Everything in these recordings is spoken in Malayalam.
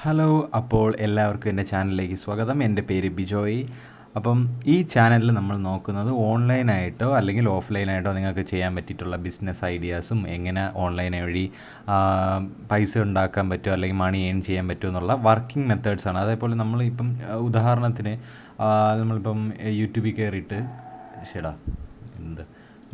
ഹലോ, അപ്പോൾ എല്ലാവർക്കും എൻ്റെ ചാനലിലേക്ക് സ്വാഗതം. എൻ്റെ പേര് ബിജോയ്. അപ്പം ഈ ചാനലിൽ നമ്മൾ നോക്കുന്നത് ഓൺലൈനായിട്ടോ അല്ലെങ്കിൽ ഓഫ്ലൈനായിട്ടോ നിങ്ങൾക്ക് ചെയ്യാൻ പറ്റിയിട്ടുള്ള ബിസിനസ് ഐഡിയാസും എങ്ങനെ ഓൺലൈൻ വഴി പൈസ ഉണ്ടാക്കാൻ പറ്റുമോ അല്ലെങ്കിൽ മണി ഏൺ ചെയ്യാൻ പറ്റുമോ എന്നുള്ള വർക്കിംഗ് മെത്തേഡ്സാണ്. അതേപോലെ നമ്മളിപ്പം ഉദാഹരണത്തിന് നമ്മളിപ്പം യൂട്യൂബിൽ കയറിയിട്ട്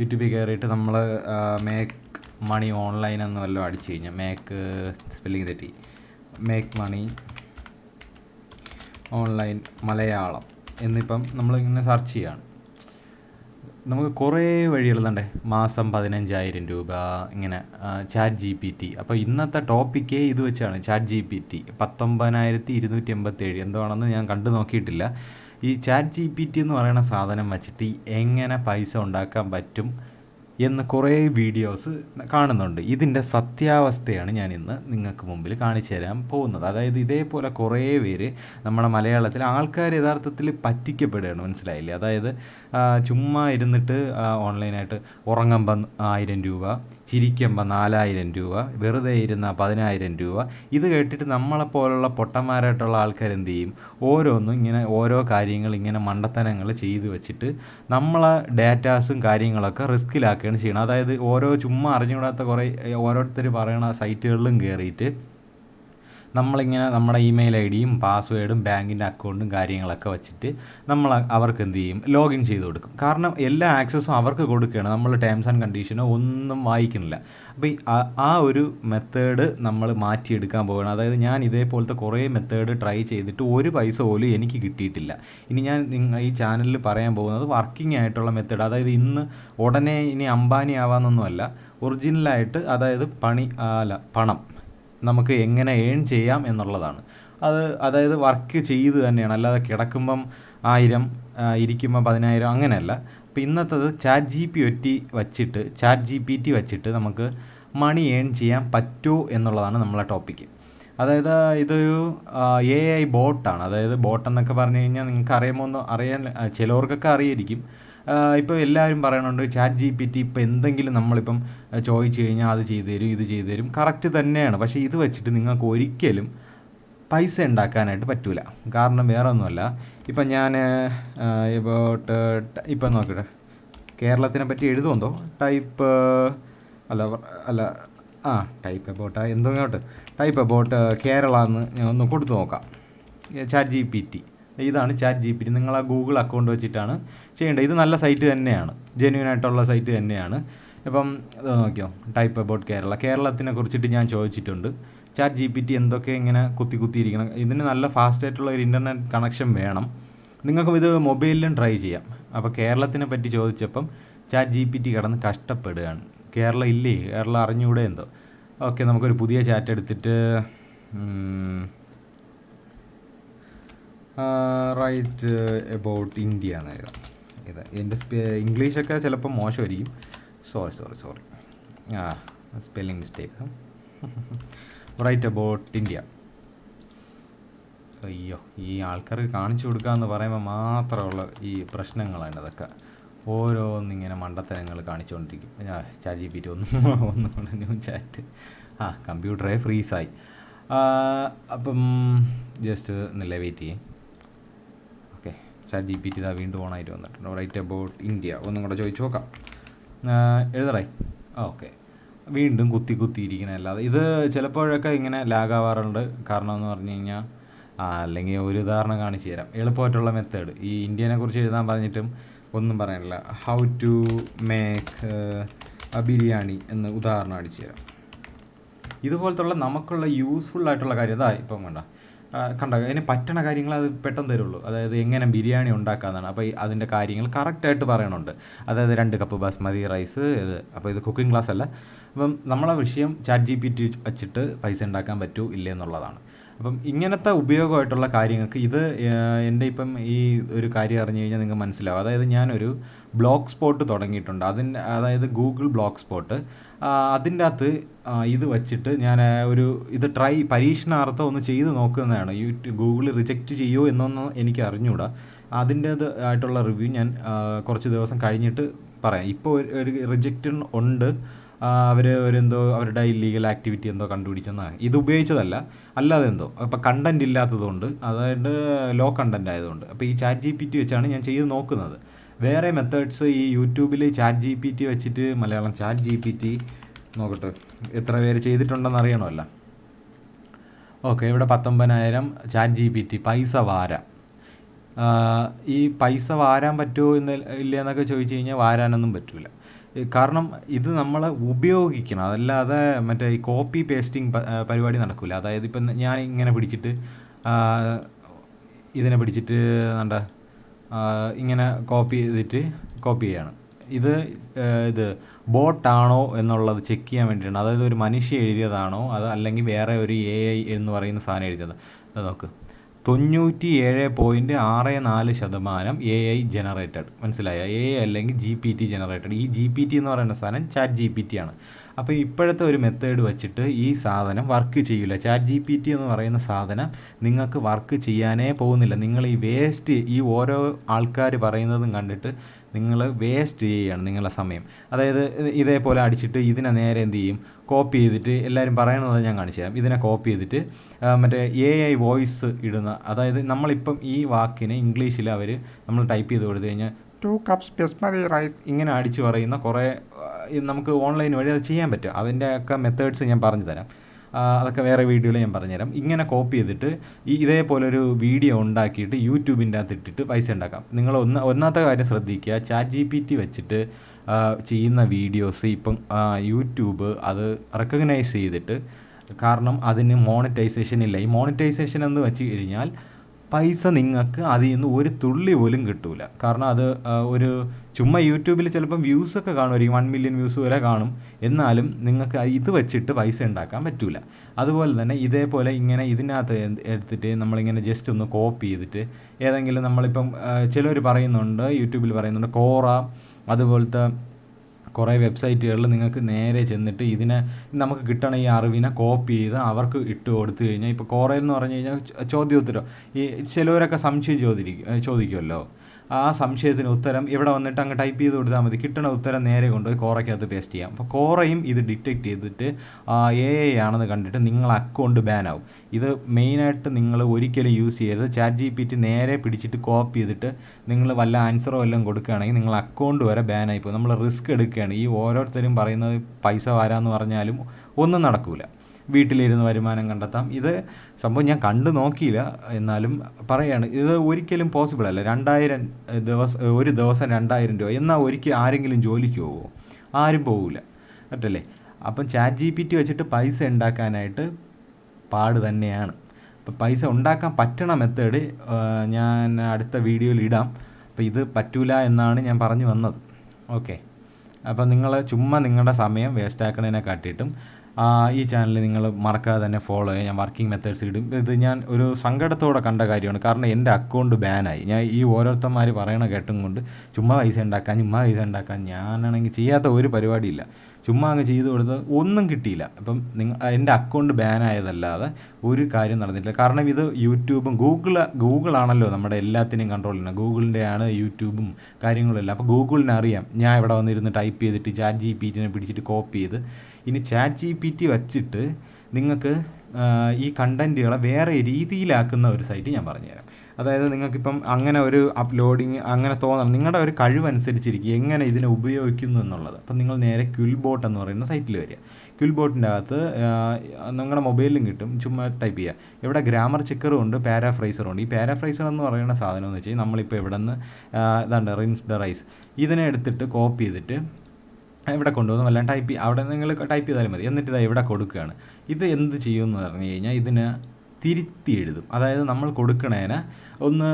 യൂട്യൂബിൽ കയറിയിട്ട് നമ്മൾ മേക്ക് മണി ഓൺലൈൻ എന്ന് വല്ലതും അടിച്ചു കഴിഞ്ഞാൽ സ്പെല്ലിംഗ് തെറ്റി മേക്ക് മണി ഓൺലൈൻ മലയാളം എന്നിപ്പം നമ്മളിങ്ങനെ സെർച്ച് ചെയ്യുകയാണ്. നമുക്ക് കുറേ വഴികളുണ്ടേ. മാസം 15,000 രൂപ ഇങ്ങനെ ChatGPT. അപ്പോൾ ഇന്നത്തെ ടോപ്പിക്കേ ഇത് വെച്ചാണ്. ChatGPT 19,287 എന്താണെന്ന് ഞാൻ കണ്ടു നോക്കിയിട്ടില്ല. ഈ ChatGPT എന്ന് പറയുന്ന സാധനം വെച്ചിട്ട് എങ്ങനെ പൈസ ഉണ്ടാക്കാൻ പറ്റും എന്ന് കുറേ വീഡിയോസ് കാണുന്നുണ്ട്. ഇതിൻ്റെ സത്യാവസ്ഥയാണ് ഞാൻ ഇന്ന് നിങ്ങൾക്ക് മുമ്പിൽ കാണിച്ചു തരാൻ പോകുന്നത്. അതായത് ഇതേപോലെ കുറേ പേര് നമ്മുടെ മലയാളത്തിൽ ആൾക്കാർ യഥാർത്ഥത്തിൽ പറ്റിക്കപ്പെടുകയാണ്, മനസ്സിലായില്ലേ? അതായത് ചുമ്മാ ഇരുന്നിട്ട് ഓൺലൈനായിട്ട് ഉറങ്ങുമ്പം 1000 രൂപ, ചിരിക്കുമ്പോൾ 4000 രൂപ, വെറുതെ ഇരുന്ന 10,000 രൂപ. ഇത് കേട്ടിട്ട് നമ്മളെപ്പോലുള്ള പൊട്ടന്മാരായിട്ടുള്ള ആൾക്കാർ എന്ത് ചെയ്യും? ഇങ്ങനെ ഓരോ കാര്യങ്ങൾ ഇങ്ങനെ മണ്ടത്തനങ്ങൾ ചെയ്ത് വെച്ചിട്ട് നമ്മളെ ഡാറ്റാസും കാര്യങ്ങളൊക്കെ റിസ്ക്കിലാക്കുകയാണ് ചെയ്യണം. അതായത് ചുമ്മാ അറിഞ്ഞുകൂടാത്ത കുറേ ഓരോരുത്തർ പറയണ സൈറ്റുകളിലും കയറിയിട്ട് നമ്മളിങ്ങനെ നമ്മുടെ ഇമെയിൽ ഐ ഡിയും പാസ്വേഡും ബാങ്കിൻ്റെ അക്കൗണ്ടും കാര്യങ്ങളൊക്കെ വെച്ചിട്ട് അവർക്ക് എന്ത് ചെയ്യും? ലോഗിൻ ചെയ്ത് കൊടുക്കും. കാരണം എല്ലാ ആക്സസും അവർക്ക് കൊടുക്കുകയാണ്. നമ്മൾ ടേംസ് ആൻഡ് കണ്ടീഷനോ ഒന്നും വായിക്കണില്ല. അപ്പോൾ ആ ഒരു മെത്തേഡ് നമ്മൾ മാറ്റിയെടുക്കാൻ പോവുകയാണ്. അതായത് ഞാൻ ഇതേപോലത്തെ കുറേ മെത്തേഡ് ട്രൈ ചെയ്തിട്ട് ഒരു പൈസ പോലും എനിക്ക് കിട്ടിയിട്ടില്ല. ഇനി ഞാൻ ഈ ചാനലിൽ പറയാൻ പോകുന്നത് വർക്കിംഗ് ആയിട്ടുള്ള മെത്തേഡ്. അതായത് ഉടനെ ഇനി അംബാനി ആവാമെന്നൊന്നുമല്ല, ഒറിജിനലായിട്ട് അതായത് പണം നമുക്ക് എങ്ങനെ ഏൺ ചെയ്യാം എന്നുള്ളതാണ്. അതായത് വർക്ക് ചെയ്ത് തന്നെയാണ്, അല്ലാതെ കിടക്കുമ്പം 1000 ഇരിക്കുമ്പം 10,000 അങ്ങനെയല്ല. അപ്പോൾ ഇന്നത്തത് ChatGPT വെച്ചിട്ട് നമുക്ക് മണി ഏൺ ചെയ്യാൻ പറ്റുമോ എന്നുള്ളതാണ് നമ്മളെ ടോപ്പിക്ക്. അതായത് ഇതൊരു AI ബോട്ടാണ്. അതായത് ബോട്ട് എന്നൊക്കെ പറഞ്ഞു കഴിഞ്ഞാൽ നിങ്ങൾക്ക് അറിയാൻ ചിലവർക്കൊക്കെ അറിയായിരിക്കും. ഇപ്പോൾ എല്ലാവരും പറയണുണ്ട് ChatGPT ഇപ്പോൾ എന്തെങ്കിലും നമ്മളിപ്പം ചോദിച്ചു കഴിഞ്ഞാൽ അത് ചെയ്തു തരും, ഇത് ചെയ്തു തരും. കറക്റ്റ് തന്നെയാണ്. പക്ഷേ ഇത് വെച്ചിട്ട് നിങ്ങൾക്ക് ഒരിക്കലും പൈസ ഉണ്ടാക്കാനായിട്ട് പറ്റില്ല. കാരണം വേറെ ഒന്നുമല്ല. ഇപ്പം ഞാൻ ഇപ്പം നോക്കട്ടെ, കേരളത്തിനെ പറ്റി എഴുതുമെന്തോ ടൈപ്പ് അബൌട്ട് കേരള എന്ന് ഞാൻ ഒന്ന് കൊടുത്തു നോക്കാം. ChatGPT ഇതാണ് ChatGPT. നിങ്ങൾ ആ ഗൂഗിൾ അക്കൗണ്ട് വെച്ചിട്ടാണ് ചെയ്യേണ്ടത്. ഇത് നല്ല സൈറ്റ് തന്നെയാണ്, ജെന്യൂൻ ആയിട്ടുള്ള സൈറ്റ് തന്നെയാണ്. ഇപ്പം നോക്കിയോ, ടൈപ്പ് അബൌട്ട് കേരളത്തിനെ കുറിച്ചിട്ട് ഞാൻ ചോദിച്ചിട്ടുണ്ട്. ChatGPT എന്തൊക്കെ ഇങ്ങനെ കുത്തിയിരിക്കണം. ഇതിന് നല്ല ഫാസ്റ്റായിട്ടുള്ള ഒരു ഇൻ്റർനെറ്റ് കണക്ഷൻ വേണം. നിങ്ങൾക്കും ഇത് മൊബൈലിലും ട്രൈ ചെയ്യാം. അപ്പോൾ കേരളത്തിനെ പറ്റി ചോദിച്ചപ്പം ChatGPT കിടന്ന് കഷ്ടപ്പെടുകയാണ്. കേരളം അറിഞ്ഞുകൂടെ എന്തോ. ഓക്കെ, നമുക്കൊരു പുതിയ ചാറ്റ് എടുത്തിട്ട് റൈറ്റ് അബൌട്ട് ഇന്ത്യ എന്ന് എഴുതാം. എൻ്റെ ഇംഗ്ലീഷൊക്കെ ചിലപ്പോൾ മോശമായിരിക്കും. Sorry spelling mistake. Write about India. അയ്യോ, ഈ ആൾക്കാർക്ക് കാണിച്ചു കൊടുക്കാമെന്ന് പറയുമ്പോൾ മാത്രമുള്ള ഈ പ്രശ്നങ്ങളാണ് അതൊക്കെ. ഓരോന്നിങ്ങനെ മണ്ടത്തരങ്ങൾ കാണിച്ചുകൊണ്ടിരിക്കും. ChatGPT ഒന്നും ന്യൂ ചാറ്റ് കമ്പ്യൂട്ടറെ ഫ്രീസായി. അപ്പം ജസ്റ്റ് ഒന്ന് വെയിറ്റ് ചെയ്യും. ഓക്കെ, ChatGPT വീണ്ടും ഓണായിട്ട് വന്നിട്ടുണ്ട്. റൈറ്റ് അബൌട്ട് ഇന്ത്യ ഒന്നും കൂടെ ചോദിച്ചു നോക്കാം. എഴുതറായി. ഓക്കെ, വീണ്ടും കുത്തിയിരിക്കണ. അല്ലാതെ ഇത് ചിലപ്പോഴൊക്കെ ഇങ്ങനെ ലാഗാവാറുണ്ട്. കാരണം എന്ന് പറഞ്ഞു കഴിഞ്ഞാൽ അല്ലെങ്കിൽ ഒരു ഉദാഹരണം കാണിച്ചു തരാം. എളുപ്പമായിട്ടുള്ള മെത്തേഡ്. ഈ ഇന്ത്യനെ കുറിച്ച് എഴുതാൻ പറഞ്ഞിട്ടും ഒന്നും പറയാനില്ല. ഹൗ ടു മേക്ക് ബിരിയാണി എന്ന് ഉദാഹരണം അടിച്ചു തരാം. ഇതുപോലത്തുള്ള നമുക്കുള്ള യൂസ്ഫുൾ ആയിട്ടുള്ള കാര്യം ഇപ്പം അതിന് പറ്റണ കാര്യങ്ങൾ അത് പെട്ടെന്ന് തരുള്ളൂ. അതായത് എങ്ങനെ ബിരിയാണി ഉണ്ടാക്കാമെന്നാണ്. അപ്പോൾ അതിൻ്റെ കാര്യങ്ങൾ കറക്റ്റായിട്ട് പറയണുണ്ട്. അതായത് 2 കപ്പ് ബാസ്മതി റൈസ്. അപ്പോൾ ഇത് കുക്കിംഗ് ക്ലാസ് അല്ല. അപ്പം നമ്മളെ വിഷയം ChatGPT വെച്ചിട്ട് പൈസ ഉണ്ടാക്കാൻ പറ്റുമോ ഇല്ലേ എന്നുള്ളതാണ്. അപ്പം ഇങ്ങനത്തെ ഉപയോഗമായിട്ടുള്ള കാര്യങ്ങൾക്ക് എൻ്റെ ഇപ്പം ഈ ഒരു കാര്യം അറിഞ്ഞു കഴിഞ്ഞാൽ നിങ്ങൾക്ക് മനസ്സിലാവും. അതായത് ഞാനൊരു ബ്ലോഗ് സ്പോട്ട് തുടങ്ങിയിട്ടുണ്ട്. അതായത് ഗൂഗിൾ ബ്ലോഗ് സ്പോട്ട്. അതിൻ്റെ അകത്ത് ഇത് വച്ചിട്ട് ഞാൻ ഇത് പരീക്ഷണാർത്ഥം ഒന്ന് ചെയ്ത് നോക്കുന്നതാണ്. ഗൂഗിൾ റിജക്റ്റ് ചെയ്യുമോ എന്നൊന്നും എനിക്ക് അറിഞ്ഞുകൂടാ. അതിൻ്റേതായിട്ടുള്ള റിവ്യൂ ഞാൻ കുറച്ച് ദിവസം കഴിഞ്ഞിട്ട് പറയാം. ഇപ്പോൾ ഒരു റിജക്റ്റ് ഉണ്ട്. അവർ ഒരെന്തോ അവരുടെ ഇല്ലീഗൽ ആക്ടിവിറ്റി എന്തോ കണ്ടുപിടിച്ചെന്നാണ്. ഇത് ഉപയോഗിച്ചതല്ല, അല്ലാതെ എന്തോ. അപ്പോൾ കണ്ടൻറ് ഇല്ലാത്തതുകൊണ്ട്, അതായത് ലോ കണ്ടൻറ് ആയതുകൊണ്ട്. അപ്പോൾ ഈ ChatGPT വെച്ചാണ് ഞാൻ ചെയ്ത് നോക്കുന്നത്. വേറെ മെത്തേഡ്സ് ഈ യൂട്യൂബിൽ ChatGPT വെച്ചിട്ട് മലയാളം ChatGPT നോക്കട്ടെ എത്ര പേര് ചെയ്തിട്ടുണ്ടെന്ന് അറിയണമല്ലോ. ഓക്കെ, ഇവിടെ 19,000 ChatGPT പൈസ വാരാം. ഈ പൈസ വാരാൻ പറ്റുമോ ഇല്ല എന്നൊക്കെ ചോദിച്ചു കഴിഞ്ഞാൽ വാരാനൊന്നും പറ്റില്ല. കാരണം ഇത് നമ്മൾ ഉപയോഗിക്കണം, അതല്ലാതെ മറ്റേ ഈ കോപ്പി പേസ്റ്റിംഗ് പരിപാടി നടക്കില്ല. അതായത് ഇപ്പം ഞാൻ ഇങ്ങനെ പിടിച്ചിട്ട് ഇതിനെ പിടിച്ചിട്ട് എന്താ ഇങ്ങനെ കോപ്പി ചെയ്യാണ്. ഇത് ബോട്ടാണോ എന്നുള്ളത് ചെക്ക് ചെയ്യാൻ വേണ്ടിയിട്ടാണ്. അതായത് ഒരു മനുഷ്യ എഴുതിയതാണോ അത് അല്ലെങ്കിൽ വേറെ ഒരു AI എന്ന് പറയുന്ന സാധനം എഴുതിയത്. അത് നോക്ക്, 97.64% AI ജനറേറ്റഡ്. മനസ്സിലായ? AI അല്ലെങ്കിൽ GPT ജനറേറ്റഡ്. ഈ GPT എന്ന് പറയുന്ന സാധനം ChatGPT ആണ്. അപ്പോൾ ഇപ്പോഴത്തെ ഒരു മെത്തേഡ് വെച്ചിട്ട് ഈ സാധനം വർക്ക് ചെയ്യില്ല. ChatGPT എന്ന് പറയുന്ന സാധനം നിങ്ങൾക്ക് വർക്ക് ചെയ്യാനേ പോകുന്നില്ല. നിങ്ങൾ ഈ ഓരോ ആൾക്കാർ പറയുന്നതും കണ്ടിട്ട് നിങ്ങൾ വേസ്റ്റ് ചെയ്യുകയാണ് നിങ്ങളുടെ സമയം. അതായത് ഇതേപോലെ അടിച്ചിട്ട് ഇതിനെ നേരെ എന്ത് ചെയ്യും, കോപ്പി ചെയ്തിട്ട്, എല്ലാവരും പറയണത് ഞാൻ കാണിച്ചു തരാം. ഇതിനെ കോപ്പി ചെയ്തിട്ട് മറ്റേ AI വോയിസ് ഇടുന്ന, അതായത് നമ്മളിപ്പം ഈ വാക്കിനെ ഇംഗ്ലീഷിൽ നമ്മൾ ടൈപ്പ് ചെയ്ത് കൊടുത്തു കഴിഞ്ഞാൽ 2 cups ബസ്മതി റൈസ് ഇങ്ങനെ അടിച്ച് പറയുന്ന കുറേ നമുക്ക് ഓൺലൈൻ വഴി അത് ചെയ്യാൻ പറ്റും. അതിൻ്റെയൊക്കെ മെത്തേഡ്സ് ഞാൻ പറഞ്ഞു തരാം. അതൊക്കെ വേറെ വീഡിയോയിൽ ഞാൻ പറഞ്ഞുതരാം. ഇങ്ങനെ കോപ്പി ചെയ്തിട്ട് ഇതേപോലൊരു വീഡിയോ ഉണ്ടാക്കിയിട്ട് യൂട്യൂബിൻ്റെ അകത്ത് ഇട്ടിട്ട് പൈസ ഉണ്ടാക്കാം. നിങ്ങൾ ഒന്നാമത്തെ കാര്യം ശ്രദ്ധിക്കുക, ChatGPT വെച്ചിട്ട് ചെയ്യുന്ന വീഡിയോസ് ഇപ്പം യൂട്യൂബ് അത് റെക്കഗ്നൈസ് ചെയ്തിട്ട്, കാരണം അതിന് മോണിറ്റൈസേഷൻ ഇല്ല. ഈ മോണിറ്റൈസേഷൻ എന്ന് വെച്ച് കഴിഞ്ഞാൽ പൈസ നിങ്ങൾക്ക് അതിൽ നിന്ന് ഒരു തുള്ളി പോലും കിട്ടൂല. കാരണം അത് ഒരു ചുമ്മാ യൂട്യൂബിൽ ചിലപ്പം വ്യൂസൊക്കെ കാണുമായിരിക്കും, 1 മില്യൺ വ്യൂസ് വരെ കാണും. എന്നാലും നിങ്ങൾക്ക് ഇത് വെച്ചിട്ട് പൈസ ഉണ്ടാക്കാൻ പറ്റില്ല. അതുപോലെ തന്നെ ഇതേപോലെ ഇങ്ങനെ ഇതിനകത്ത് എടുത്തിട്ട് നമ്മളിങ്ങനെ ജസ്റ്റ് ഒന്ന് കോപ്പി ചെയ്തിട്ട് ഏതെങ്കിലും നമ്മളിപ്പം ചിലർ പറയുന്നുണ്ട്, യൂട്യൂബിൽ പറയുന്നുണ്ട് കോറ, അതുപോലത്തെ കുറേ വെബ്സൈറ്റുകളിൽ നിങ്ങൾക്ക് നേരെ ചെന്നിട്ട് ഇതിനെ നമുക്ക് കിട്ടണ ഈ അറിവിനെ കോപ്പി ചെയ്ത് അവർക്ക് ഇട്ട് കൊടുത്തു കഴിഞ്ഞാൽ, ഇപ്പോൾ കോറയിൽ എന്ന് പറഞ്ഞു കഴിഞ്ഞാൽ ചോദ്യോത്തരം, ഈ ചിലവരൊക്കെ സംശയം ചോദിക്കുമല്ലോ, ആ സംശയത്തിന് ഉത്തരം ഇവിടെ വന്നിട്ട് അങ്ങ് ടൈപ്പ് ചെയ്ത് കൊടുത്താൽ മതി. കിട്ടണ ഉത്തരം നേരെ കൊണ്ടുപോയി കോറയ്ക്കകത്ത് പേസ്റ്റ് ചെയ്യാം. അപ്പോൾ കോറയും ഇത് ഡിറ്റക്റ്റ് ചെയ്തിട്ട് AI ആണെന്ന് കണ്ടിട്ട് നിങ്ങൾ അക്കൗണ്ട് ബാൻ ആവും. ഇത് മെയിനായിട്ട് നിങ്ങൾ ഒരിക്കലും യൂസ് ചെയ്യരുത്. ChatGPT നേരെ പിടിച്ചിട്ട് കോപ്പി ചെയ്തിട്ട് നിങ്ങൾ വല്ല ആൻസറോ എല്ലാം കൊടുക്കുകയാണെങ്കിൽ നിങ്ങൾ അക്കൗണ്ട് വരെ ബാൻ ആയിപ്പോകും. നമ്മൾ റിസ്ക് എടുക്കുകയാണ്. ഈ ഓരോരുത്തരും പറയുന്നത് പൈസ വരാമെന്ന് പറഞ്ഞാലും ഒന്നും നടക്കില്ല. വീട്ടിലിരുന്ന് വരുമാനം കണ്ടെത്താം. ഇത് സംഭവം ഞാൻ കണ്ടു നോക്കിയില്ല, എന്നാലും പറയാണ്, ഇത് ഒരിക്കലും പോസിബിൾ അല്ല. 2000 ഒരു ദിവസം 2000 രൂപ എന്നാൽ ആരെങ്കിലും ജോലിക്ക് പോകുമോ? ആരും പോകില്ല, പറ്റല്ലേ? അപ്പം ChatGPT വെച്ചിട്ട് പൈസ ഉണ്ടാക്കാനായിട്ട് പാട് തന്നെയാണ്. അപ്പം പൈസ ഉണ്ടാക്കാൻ പറ്റണ മെത്തേഡ് ഞാൻ അടുത്ത വീഡിയോയിൽ ഇടാം. അപ്പോൾ ഇത് പറ്റൂല എന്നാണ് ഞാൻ പറഞ്ഞു വന്നത്. ഓക്കെ, അപ്പം നിങ്ങൾ ചുമ്മാ നിങ്ങളുടെ സമയം വേസ്റ്റ് ആക്കണതിനെ കാട്ടിയിട്ടും ഈ ചാനൽ നിങ്ങൾ മറക്കാതെ തന്നെ ഫോളോ ചെയ്യുക. ഞാൻ വർക്കിംഗ് മെത്തേഡ്സ് ഇടും. ഇത് ഞാൻ ഒരു സങ്കടത്തോടെ കണ്ട കാര്യമാണ്. കാരണം എൻ്റെ അക്കൗണ്ട് ബാനായി. ഞാൻ ഈ ഓരോരുത്തന്മാർ പറയണ കേട്ടും കൊണ്ട് ചുമ്മാ പൈസ ഉണ്ടാക്കാൻ ഞാനാണെങ്കിൽ ചെയ്യാത്ത ഒരു പരിപാടിയില്ല. ചുമ്മാ അങ്ങ് ചെയ്ത് കൊടുത്ത് ഒന്നും കിട്ടിയില്ല. അപ്പം എൻ്റെ അക്കൗണ്ട് ബാനായതല്ലാതെ ഒരു കാര്യം നടന്നിട്ടില്ല. കാരണം ഇത് യൂട്യൂബും ഗൂഗിളാണല്ലോ നമ്മുടെ എല്ലാത്തിനെയും കൺട്രോൾ ചെയ്യുന്നത്. ഗൂഗിളിൻ്റെയാണ് യൂട്യൂബും കാര്യങ്ങളെല്ലാം. അപ്പോൾ ഗൂഗിളിന് അറിയാം ഞാൻ ഇവിടെ വന്നിരുന്ന് ടൈപ്പ് ചെയ്തിട്ട് ChatGPTനെ പിടിച്ചിട്ട് കോപ്പി ചെയ്ത്, ഇനി ChatGPT വച്ചിട്ട് നിങ്ങൾക്ക് ഈ കണ്ടൻറ്റുകളെ വേറെ രീതിയിലാക്കുന്ന ഒരു സൈറ്റ് ഞാൻ പറഞ്ഞുതരാം. അതായത് നിങ്ങൾക്കിപ്പം അങ്ങനെ ഒരു അപ്ലോഡിങ് അങ്ങനെ തോന്നണം, നിങ്ങളുടെ ഒരു കഴിവനുസരിച്ചിരിക്കും എങ്ങനെ ഇതിനെ ഉപയോഗിക്കുന്നു എന്നുള്ളത്. അപ്പം നിങ്ങൾ നേരെ ക്വിൽബോട്ട് എന്ന് പറയുന്ന സൈറ്റിൽ വരിക. ക്വിൽബോട്ടിൻ്റെ അകത്ത് നിങ്ങളുടെ മൊബൈലിലും കിട്ടും, ചുമ്മാ ടൈപ്പ് ചെയ്യുക. ഇവിടെ ഗ്രാമർ ചെക്കറും ഉണ്ട്, പാരാഫ്രൈസറും ഉണ്ട്. ഈ പാരാഫ്രൈസർ എന്ന് പറയുന്ന സാധനം എന്ന് വെച്ച് കഴിഞ്ഞാൽ നമ്മളിപ്പോൾ ഇവിടെ നിന്ന് ഇതാണ്ട് റിൻസ് ദ റൈസ് ഇതിനെ എടുത്തിട്ട് കോപ്പി ചെയ്തിട്ട് ഇവിടെ കൊണ്ടുവന്ന് വല്ല ടൈപ്പ് അവിടെ നിങ്ങൾ ടൈപ്പ് ചെയ്താലും മതി. എന്നിട്ട് ഇതാ ഇവിടെ കൊടുക്കുകയാണ്. ഇത് എന്ത് ചെയ്യുമെന്ന് പറഞ്ഞു കഴിഞ്ഞാൽ ഇതിന് തിരുത്തി എഴുതും. അതായത് നമ്മൾ കൊടുക്കണേന് ഒന്ന്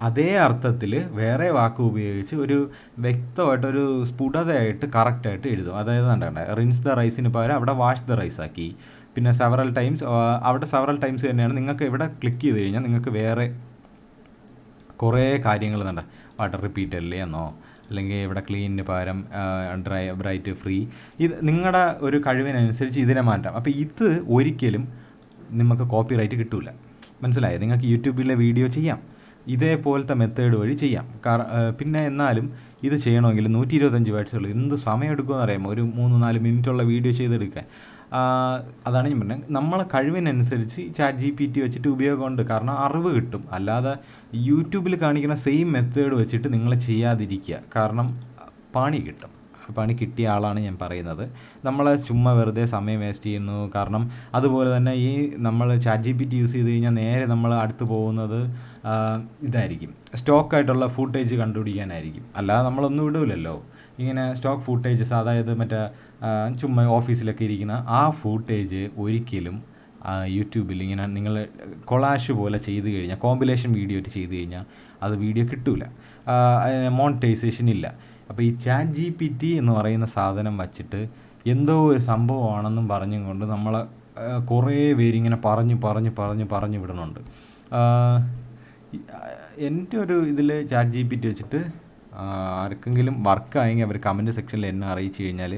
അതേ അർത്ഥത്തിൽ വേറെ വാക്ക് ഉപയോഗിച്ച് ഒരു വ്യക്തമായിട്ടൊരു സ്ഫുടതയായിട്ട് കറക്റ്റായിട്ട് എഴുതും. അതായത് കണ്ടേ, റിൻസ് ദ റൈസിന് പകരം അവിടെ വാഷ് ദ റൈസ് ആക്കി. പിന്നെ സെവറൽ ടൈംസ്, അവിടെ സെവറൽ ടൈംസ് തന്നെയാണ്. നിങ്ങൾക്ക് ഇവിടെ ക്ലിക്ക് ചെയ്ത് കഴിഞ്ഞാൽ നിങ്ങൾക്ക് വേറെ കുറേ കാര്യങ്ങൾ കണ്ട, വാട്ടർ റിപ്പീറ്റഡ്ലി എന്നോ അല്ലെങ്കിൽ ഇവിടെ ക്ലീനിന് പകരം ബ്രൈറ്റ് ഫ്രീ. ഇത് നിങ്ങളുടെ ഒരു കഴിവിനനുസരിച്ച് ഇതിനെ മാറ്റാം. അപ്പോൾ ഇത് ഒരിക്കലും നമുക്ക് കോപ്പി റൈറ്റ് കിട്ടില്ല. മനസ്സിലായോ? നിങ്ങൾക്ക് യൂട്യൂബിലെ വീഡിയോ ചെയ്യാം, ഇതേപോലത്തെ മെത്തേഡ് വഴി ചെയ്യാം. പിന്നെ എന്നാലും ഇത് ചെയ്യണമെങ്കിൽ 125 വേർഡ്സുകൾ എന്ത് സമയം എടുക്കുമെന്ന് അറിയാമോ? ഒരു 3-4 മിനിറ്റുള്ള വീഡിയോ ചെയ്തെടുക്കാൻ. അതാണ് ഞാൻ പറഞ്ഞത്, നമ്മളെ കഴിവിനനുസരിച്ച് ChatGPT വെച്ചിട്ട് ഉപയോഗമുണ്ട്. കാരണം അറിവ് കിട്ടും. അല്ലാതെ യൂട്യൂബിൽ കാണിക്കുന്ന സെയിം മെത്തേഡ് വെച്ചിട്ട് നിങ്ങൾ ചെയ്യാതിരിക്കുക. കാരണം പണി കിട്ടും. പണി കിട്ടിയ ആളാണ് ഞാൻ പറയുന്നത്. നമ്മൾ ചുമ്മാ വെറുതെ സമയം വേസ്റ്റ് ചെയ്യുന്നു. കാരണം അതുപോലെ തന്നെ ഈ നമ്മൾ ChatGPT യൂസ് ചെയ്ത് കഴിഞ്ഞാൽ നേരെ നമ്മൾ അടുത്ത് പോകുന്നത് ഇതായിരിക്കും, സ്റ്റോക്കായിട്ടുള്ള ഫൂട്ടേജ് കണ്ടുപിടിക്കാനായിരിക്കും. അല്ലാതെ നമ്മളൊന്നും വിടൂലല്ലോ. ഇങ്ങനെ സ്റ്റോക്ക് ഫൂട്ടേജസ്, അതായത് മറ്റേ ചുമ്മാ ഓഫീസിലൊക്കെ ഇരിക്കുന്ന ആ ഫൂട്ടേജ് ഒരിക്കലും യൂട്യൂബിൽ ഇങ്ങനെ നിങ്ങൾ കൊളാഷ് പോലെ ചെയ്ത് കഴിഞ്ഞാൽ, കോമ്പിലേഷൻ വീഡിയോ ആയിട്ട് ചെയ്ത് കഴിഞ്ഞാൽ അത് വീഡിയോ കിട്ടൂല, മോണിറ്റൈസേഷൻ ഇല്ല. അപ്പോൾ ഈ ChatGPT എന്ന് പറയുന്ന സാധനം വച്ചിട്ട് എന്തോ ഒരു സംഭവമാണെന്നും പറഞ്ഞും കൊണ്ട് നമ്മളെ കുറേ പേരിങ്ങനെ പറഞ്ഞു വിടുന്നുണ്ട്. എൻ്റെ ഒരു ഇതിൽ ChatGPT വെച്ചിട്ട് ആർക്കെങ്കിലും വർക്കായെങ്കിൽ അവർ കമൻറ്റ് സെക്ഷനിൽ എന്നെ അറിയിച്ചു കഴിഞ്ഞാൽ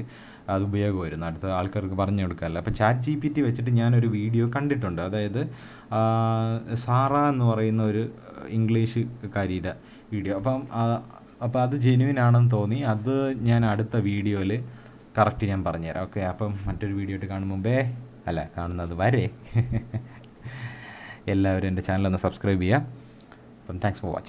അത് ഉപയോഗമായിരുന്നു, അടുത്ത ആൾക്കാർക്ക് പറഞ്ഞു കൊടുക്കാമല്ലോ. അപ്പോൾ ChatGPT വെച്ചിട്ട് ഞാനൊരു വീഡിയോ കണ്ടിട്ടുണ്ട്. അതായത് സാറ എന്ന് പറയുന്ന ഒരു ഇംഗ്ലീഷുകാരിയുടെ വീഡിയോ. അപ്പോൾ അത് ജെന്യുവിൻ ആണെന്ന് തോന്നി. അത് ഞാൻ അടുത്ത വീഡിയോയിൽ കറക്റ്റ് ഞാൻ പറഞ്ഞുതരാം. ഓക്കെ, അപ്പം മറ്റൊരു വീഡിയോ ആയിട്ട് കാണുന്നത് വരെ എല്ലാവരും എൻ്റെ ചാനലൊന്ന് സബ്സ്ക്രൈബ് ചെയ്യുക. അപ്പം താങ്ക്സ് ഫോർ വാച്ചിങ്.